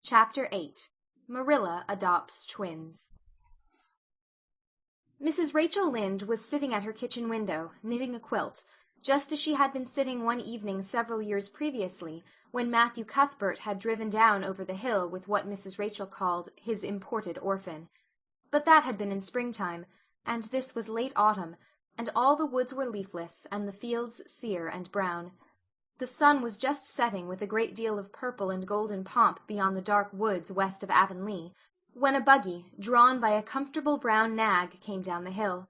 Chapter 8. Marilla Adopts Twins. Mrs. Rachel Lynde was sitting at her kitchen window, knitting a quilt, just as she had been sitting one evening several years previously, when Matthew Cuthbert had driven down over the hill with what Mrs. Rachel called his imported orphan. But that had been in springtime, and this was late autumn, and all the woods were leafless, and the fields sere and brown. The sun was just setting with a great deal of purple and golden pomp beyond the dark woods west of Avonlea, when a buggy, drawn by a comfortable brown nag, came down the hill.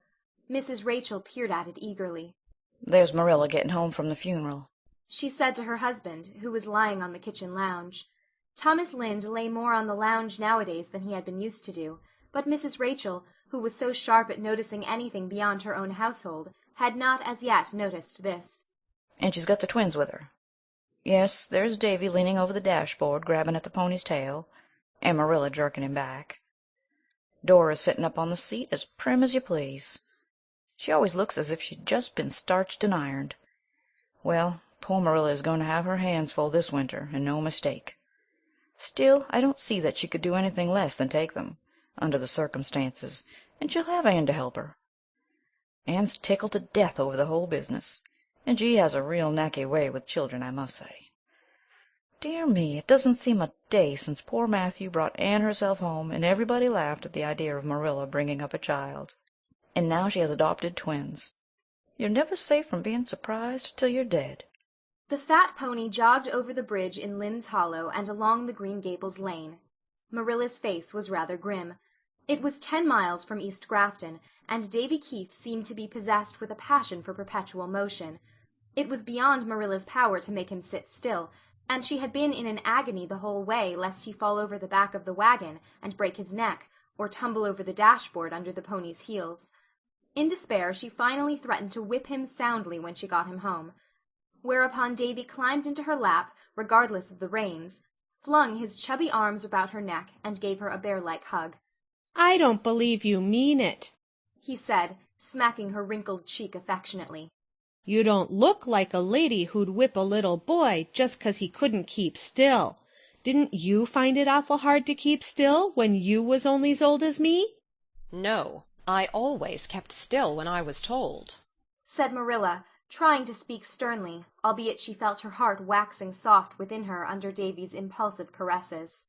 Mrs. Rachel peered at it eagerly. "There's Marilla getting home from the funeral," she said to her husband, who was lying on the kitchen lounge. Thomas Lynde lay more on the lounge nowadays than he had been used to do, but Mrs. Rachel, who was so sharp at noticing anything beyond her own household, had not as yet noticed this. "And she's got the twins with her. Yes, there's Davy leaning over the dashboard, grabbing at the pony's tail, and Marilla jerking him back. Dora's sitting up on the seat as prim as you please. She always looks as if she'd just been starched and ironed. Well, poor Marilla is going to have her hands full this winter, and no mistake. Still, I don't see that she could do anything less than take them, under the circumstances, and she'll have Anne to help her. Anne's tickled to death over the whole business, and she has a real knacky way with children, I must say. Dear me, it doesn't seem a day since poor Matthew brought Anne herself home, and everybody laughed at the idea of Marilla bringing up a child. And now she has adopted twins. You're never safe from being surprised till you're dead." The fat pony jogged over the bridge in Lynn's Hollow and along the Green Gables lane. Marilla's face was rather grim. It was 10 miles from East Grafton, and Davy Keith seemed to be possessed with a passion for perpetual motion. It was beyond Marilla's power to make him sit still, and she had been in an agony the whole way lest he fall over the back of the wagon and break his neck, or tumble over the dashboard under the pony's heels. In despair, she finally threatened to whip him soundly when she got him home, whereupon Davy climbed into her lap, regardless of the reins, flung his chubby arms about her neck, and gave her a bear-like hug. "I don't believe you mean it," he said, smacking her wrinkled cheek affectionately. "You don't look like a lady who'd whip a little boy just 'cause he couldn't keep still. Didn't you find it awful hard to keep still when you was only 's old as me?" "No, I always kept still when I was told," said Marilla, trying to speak sternly, albeit she felt her heart waxing soft within her under Davy's impulsive caresses.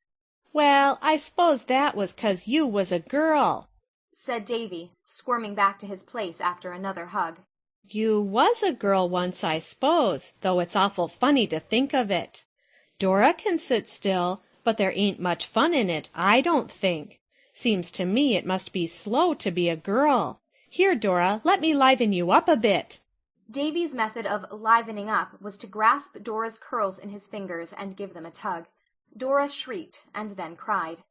"Well, I s'pose that was 'cause you was a girl," said Davy, squirming back to his place after another hug. "You was a girl once, I s'pose, though it's awful funny to think of it. Dora can sit still, but there ain't much fun in it, I don't think. Seems to me it must be slow to be a girl. Here, Dora, let me liven you up a bit." Davy's method of livening up was to grasp Dora's curls in his fingers and give them a tug. Dora shrieked, and then cried.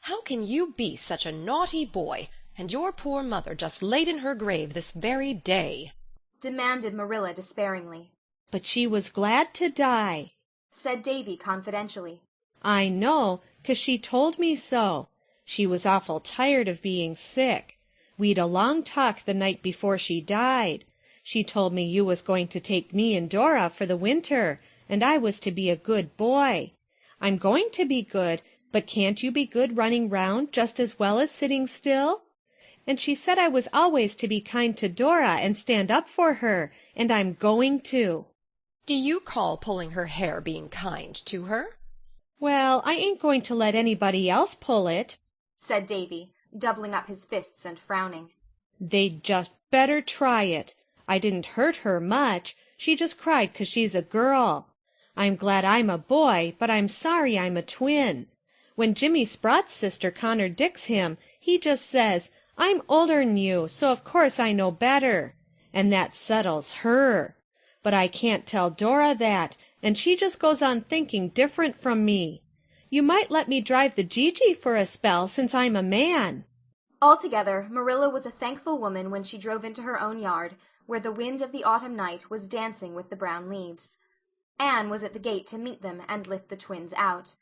"How can you be such a naughty boy, and your poor mother just laid in her grave this very day?" demanded Marilla despairingly. "But she was glad to die," said Davy confidentially. "I know, 'cause she told me so. She was awful tired of being sick. We'd a long talk the night before she died. She told me you was going to take me and Dora for the winter, and I was to be a good boy. I'm going to be good, but can't you be good running round just as well as sitting still? And she said I was always to be kind to Dora and stand up for her, and I'm going to." "Do you call pulling her hair being kind to her?" "Well, I ain't going to let anybody else pull it," said Davy, doubling up his fists and frowning. "They'd just better try it. I didn't hurt her much. She just cried 'cause she's a girl. I'm glad I'm a boy, but I'm sorry I'm a twin. When Jimmy Sprott's sister contradicts him, he just says, 'I'm older'n you, so of course I know better,' and that settles her. But I can't tell Dora that, and she just goes on thinking different from me. You might let me drive the Gigi for a spell, since I'm a man." Altogether, Marilla was a thankful woman when she drove into her own yard, where the wind of the autumn night was dancing with the brown leaves. Anne was at the gate to meet them and lift the twins out.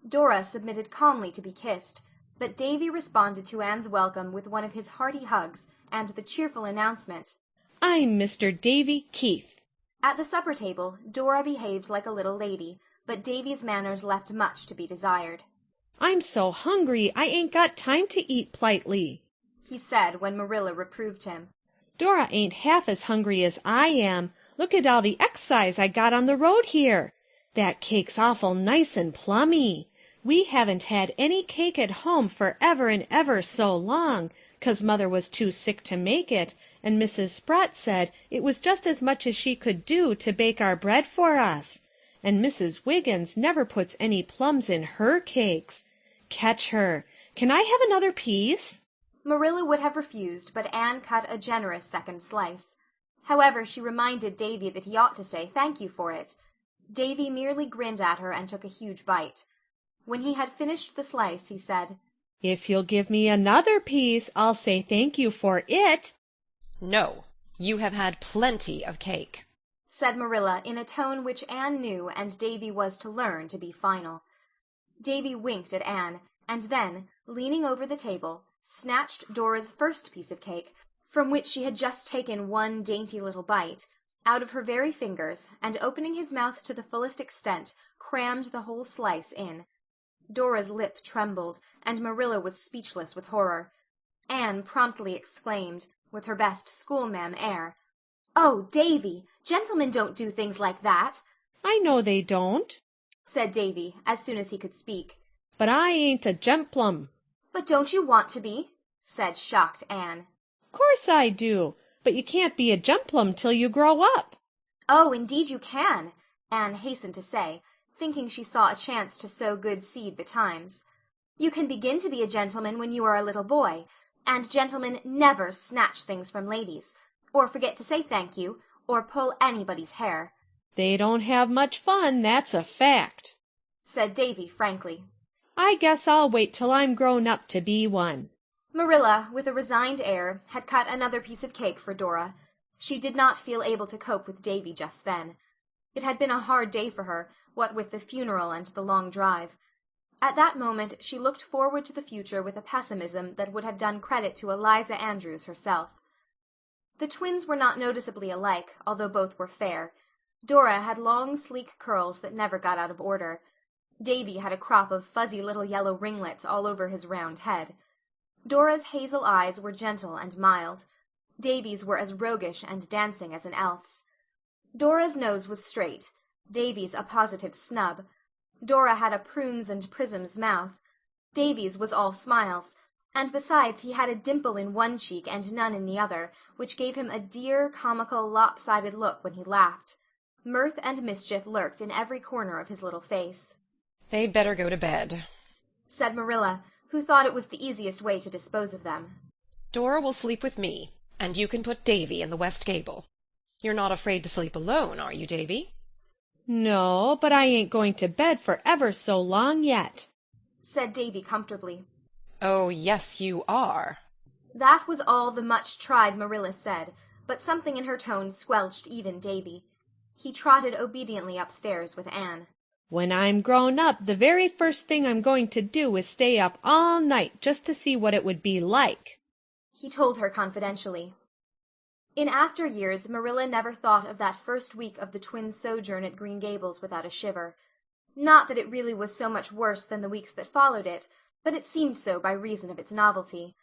Dora submitted calmly to be kissed, but Davy responded to Anne's welcome with one of his hearty hugs and the cheerful announcement, "I'm Mr. Davy Keith." At the supper table, Dora behaved like a little lady, but Davy's manners left much to be desired. I'm so hungry I ain't got time to eat politely, he said when Marilla reproved him. Dora ain't half as hungry as I am. Look at all the exercise I got on the road here. That cake's awful nice and plummy. We haven't had any cake at home for ever and ever so long, 'cause Mother was too sick to make it, and Mrs. Sprott said it was just as much as she could do to bake our bread for us. And Mrs. Wiggins never puts any plums in her cakes. Catch her. Can I have another piece? Marilla would have refused, but Anne cut a generous second slice. However, she reminded Davy that he ought to say thank you for it. Davy merely grinned at her and took a huge bite. When he had finished the slice, he said, If you'll give me another piece, I'll say thank you for it. No, you have had plenty of cake, said Marilla in a tone which Anne knew and Davy was to learn to be final. Davy winked at Anne, and then, leaning over the table, snatched Dora's first piece of cake, from which she had just taken one dainty little bite, out of her very fingers, and opening his mouth to the fullest extent, crammed the whole slice in. Dora's lip trembled, and Marilla was speechless with horror. Anne promptly exclaimed, with her best schoolma'am air, "Oh, Davy, gentlemen don't do things like that." I know they don't, said Davy, as soon as he could speak. but I ain't a gemplum. But don't you want to be? Said shocked Anne. Course I do, but you can't be a gemplum till you grow up. Oh, indeed you can, Anne hastened to say, thinking she saw a chance to sow good seed betimes. You can begin to be a gentleman when you are a little boy, and gentlemen never snatch things from ladies, or forget to say thank you, or pull anybody's hair. They don't have much fun, that's a fact, said Davy frankly. I guess I'll wait till I'm grown up to be one. Marilla, with a resigned air, had cut another piece of cake for Dora. She did not feel able to cope with Davy just then. It had been a hard day for her, what with the funeral and the long drive. At that moment she looked forward to the future with a pessimism that would have done credit to Eliza Andrews herself. The twins were not noticeably alike, although both were fair. Dora had long, sleek curls that never got out of order. Davy had a crop of fuzzy little yellow ringlets all over his round head. Dora's hazel eyes were gentle and mild. Davy's were as roguish and dancing as an elf's. Dora's nose was straight, Davy's a positive snub. Dora had a prunes and prisms mouth. Davy's was all smiles, and besides he had a dimple in one cheek and none in the other, which gave him a dear, comical, lopsided look when he laughed. Mirth and mischief lurked in every corner of his little face. They'd better go to bed, said Marilla, who thought it was the easiest way to dispose of them. Dora will sleep with me, and you can put Davy in the west gable. You're not afraid to sleep alone, are you, Davy? No, but I ain't going to bed for ever so long yet, said Davy comfortably. Oh, yes, you are. That was all the much-tried Marilla said, but something in her tone squelched even Davy. He trotted obediently upstairs with Anne. When I'm grown up, the very first thing I'm going to do is stay up all night just to see what it would be like, he told her confidentially. In after years, Marilla never thought of that first week of the twins' sojourn at Green Gables without a shiver. Not that it really was so much worse than the weeks that followed it, but it seemed so by reason of its novelty.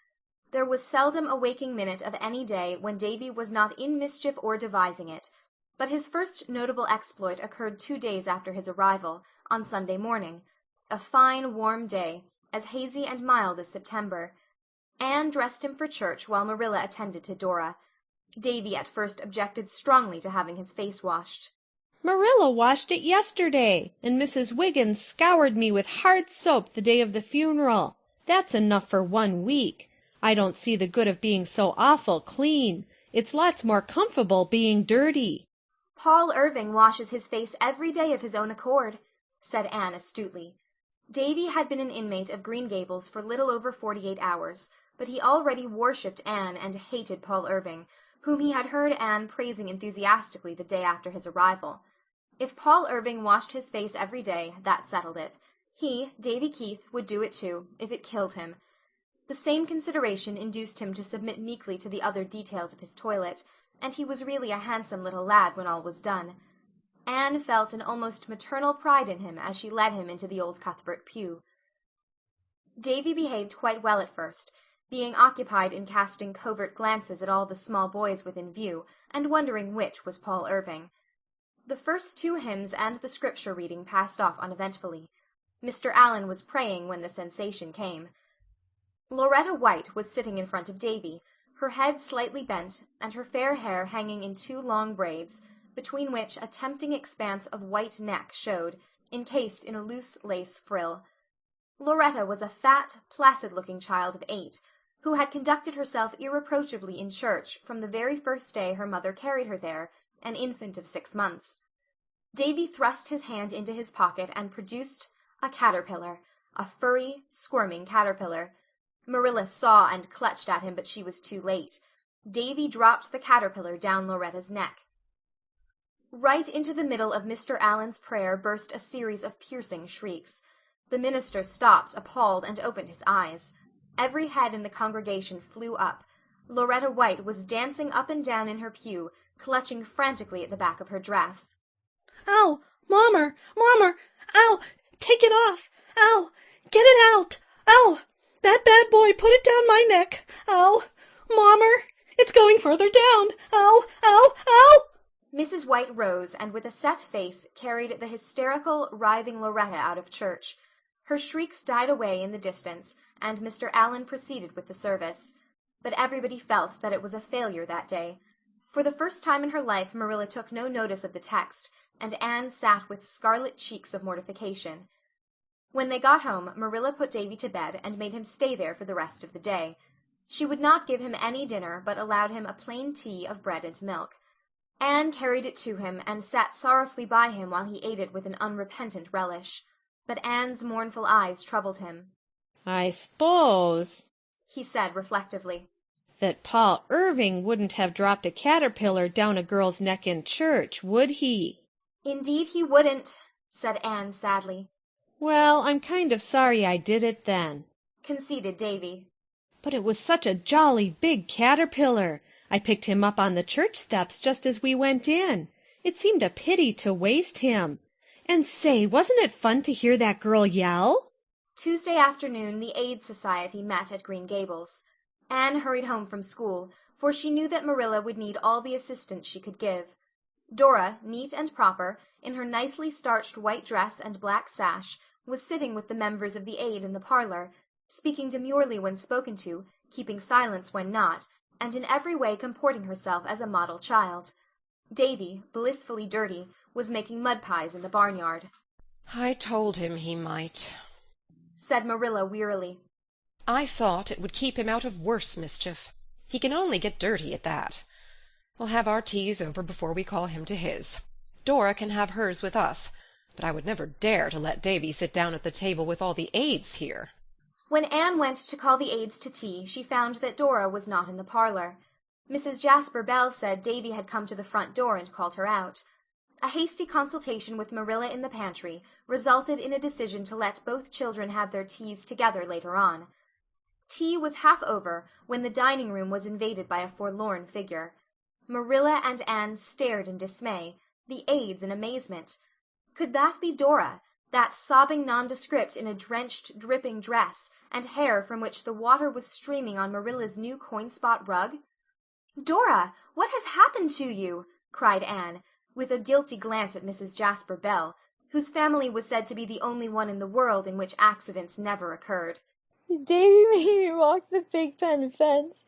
There was seldom a waking minute of any day when Davy was not in mischief or devising it, but his first notable exploit occurred 2 days after his arrival, on Sunday morning, a fine, warm day, as hazy and mild as September. Anne dressed him for church while Marilla attended to Dora. Davy at first objected strongly to having his face washed. Marilla washed it yesterday, and Mrs. Wiggins scoured me with hard soap the day of the funeral. That's enough for 1 week. I don't see the good of being so awful clean. It's lots more comfortable being dirty. Paul Irving washes his face every day of his own accord, said Anne astutely. Davy had been an inmate of Green Gables for little over 48 hours, but he already worshipped Anne and hated Paul Irving, whom he had heard Anne praising enthusiastically the day after his arrival. If Paul Irving washed his face every day, that settled it. He, Davy Keith, would do it too, if it killed him. The same consideration induced him to submit meekly to the other details of his toilet, and he was really a handsome little lad when all was done. Anne felt an almost maternal pride in him as she led him into the old Cuthbert pew. Davy behaved quite well at first, being occupied in casting covert glances at all the small boys within view, and wondering which was Paul Irving. The first 2 hymns and the scripture reading passed off uneventfully. Mr. Allen was praying when the sensation came. Loretta White was sitting in front of Davy, her head slightly bent, and her fair hair hanging in 2 long braids, between which a tempting expanse of white neck showed, encased in a loose lace frill. Loretta was a fat, placid-looking child of 8, who had conducted herself irreproachably in church from the very first day her mother carried her there, an infant of 6 months. Davy thrust his hand into his pocket and produced a caterpillar, a furry, squirming caterpillar. Marilla saw and clutched at him, but she was too late. Davy dropped the caterpillar down Loretta's neck. Right into the middle of Mr. Allen's prayer burst a series of piercing shrieks. The minister stopped, appalled, and opened his eyes. Every head in the congregation flew up. Loretta White was dancing up and down in her pew, clutching frantically at the back of her dress. "Ow! Mommer! Mommer! Ow! Take it off! Ow! Get it out! Ow! That bad boy put it down my neck! Ow! Mommer! It's going further down! Ow! Ow! Ow!" Mrs. White rose and with a set face carried the hysterical, writhing Loretta out of church. Her shrieks died away in the distance, and Mr. Allen proceeded with the service. But everybody felt that it was a failure that day. For the first time in her life Marilla took no notice of the text, and Anne sat with scarlet cheeks of mortification. When they got home, Marilla put Davy to bed and made him stay there for the rest of the day. She would not give him any dinner, but allowed him a plain tea of bread and milk. Anne carried it to him and sat sorrowfully by him while he ate it with an unrepentant relish. But Anne's mournful eyes troubled him. "I suppose," he said reflectively, "that Paul Irving wouldn't have dropped a caterpillar down a girl's neck in church, would he?" "Indeed he wouldn't," said Anne sadly. "Well, I'm kind of sorry I did it then," conceded Davy. "but it was such a jolly big caterpillar. I picked him up on the church steps just as we went in. It seemed a pity to waste him. And say, wasn't it fun to hear that girl yell?" Tuesday afternoon the Aid Society met at Green Gables. Anne hurried home from school, for she knew that Marilla would need all the assistance she could give. Dora, neat and proper, in her nicely starched white dress and black sash, was sitting with the members of the Aid in the parlor, speaking demurely when spoken to, keeping silence when not, and in every way comporting herself as a model child. Davy, blissfully dirty, was making mud pies in the barnyard. "I told him he might," said Marilla wearily. "I thought it would keep him out of worse mischief. He can only get dirty at that. We'll have our teas over before we call him to his. Dora can have hers with us, but I would never dare to let Davy sit down at the table with all the Aids here." When Anne went to call the Aids to tea, she found that Dora was not in the parlor. Mrs. Jasper Bell said Davy had come to the front door and called her out. A hasty consultation with Marilla in the pantry resulted in a decision to let both children have their teas together later on. Tea was half over when the dining room was invaded by a forlorn figure. Marilla and Anne stared in dismay, the Aids in amazement. Could that be Dora, that sobbing nondescript in a drenched, dripping dress, and hair from which the water was streaming on Marilla's new coin-spot rug? "Dora, what has happened to you?" cried Anne, with a guilty glance at Mrs. Jasper Bell, whose family was said to be the only one in the world in which accidents never occurred. "Davy made me walk the pig pen fence."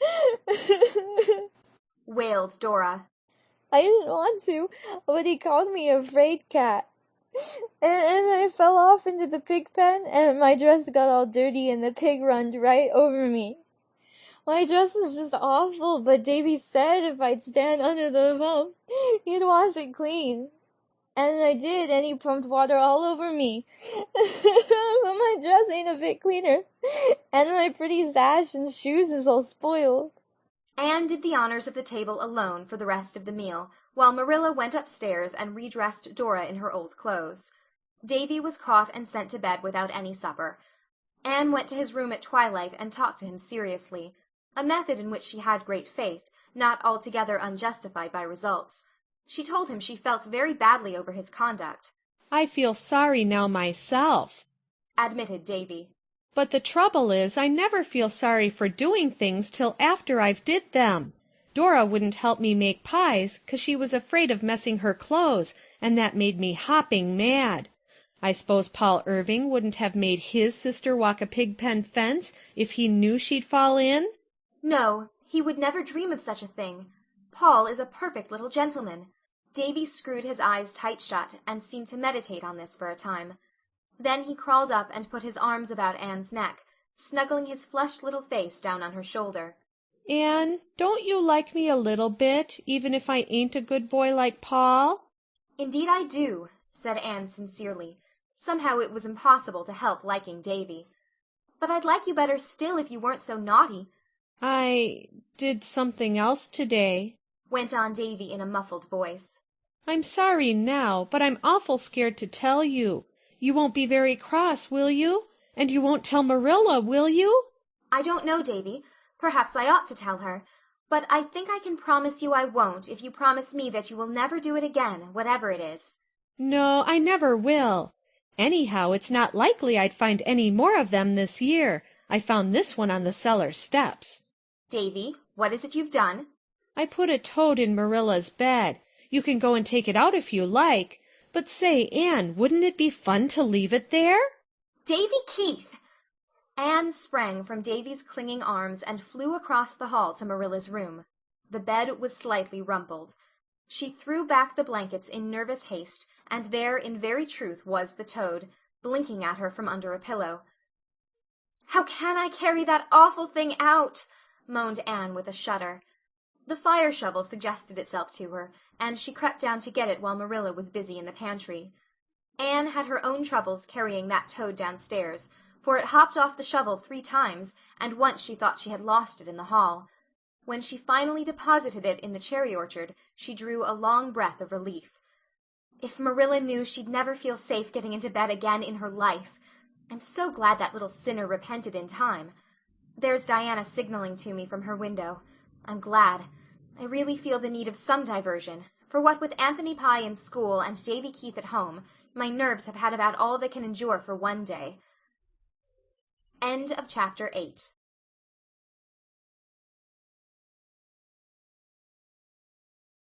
wailed Dora. "I didn't want to, but he called me a afraid cat. And I fell off into the pig pen, and my dress got all dirty, and the pig runned right over me. My dress was just awful, but Davy said if I'd stand under the pump, he'd wash it clean. And I did, and he pumped water all over me. But my dress ain't a bit cleaner, and my pretty sash and shoes is all spoiled." Anne did the honors of the table alone for the rest of the meal, while Marilla went upstairs and redressed Dora in her old clothes. Davy was caught and sent to bed without any supper. Anne went to his room at twilight and talked to him seriously, a method in which she had great faith, not altogether unjustified by results. She told him she felt very badly over his conduct. "I feel sorry now myself," admitted Davy. But the trouble is, I never feel sorry for doing things till after I've did them. Dora wouldn't help me make pies, 'cause she was afraid of messing her clothes, and that made me hopping mad. I s'pose Paul Irving wouldn't have made his sister walk a pig-pen fence if he knew she'd fall in? No, he would never dream of such a thing. Paul is a perfect little gentleman. Davy screwed his eyes tight shut, and seemed to meditate on this for a time. Then he crawled up and put his arms about Anne's neck, snuggling his flushed little face down on her shoulder. Anne, don't you like me a little bit, even if I ain't a good boy like Paul? Indeed I do, said Anne sincerely. Somehow it was impossible to help liking Davy. But I'd like you better still if you weren't so naughty. I did something else today, went on Davy in a muffled voice. I'm sorry now, but I'm awful scared to tell you. You won't be very cross, will you? And you won't tell Marilla, will you? I don't know, Davy. Perhaps I ought to tell her. But I think I can promise you I won't if you promise me that you will never do it again, whatever it is. No, I never will. Anyhow, it's not likely I'd find any more of them this year. I found this one on the cellar steps. Davy, what is it you've done? I put a toad in Marilla's bed. You can go and take it out if you like. But say, Anne, wouldn't it be fun to leave it there? Davy Keith! Anne sprang from Davy's clinging arms and flew across the hall to Marilla's room. The bed was slightly rumpled. She threw back the blankets in nervous haste, and there in very truth was the toad, blinking at her from under a pillow. "How can I carry that awful thing out?" moaned Anne with a shudder. The fire shovel suggested itself to her, and she crept down to get it while Marilla was busy in the pantry. Anne had her own troubles carrying that toad downstairs, for it hopped off the shovel 3 times, and once she thought she had lost it in the hall. When she finally deposited it in the cherry orchard, she drew a long breath of relief. If Marilla knew, she'd never feel safe getting into bed again in her life. I'm so glad that little sinner repented in time. There's Diana signaling to me from her window. I'm glad. I really feel the need of some diversion, for what with Anthony Pye in school and Davy Keith at home, my nerves have had about all they can endure for one day. End of chapter 8.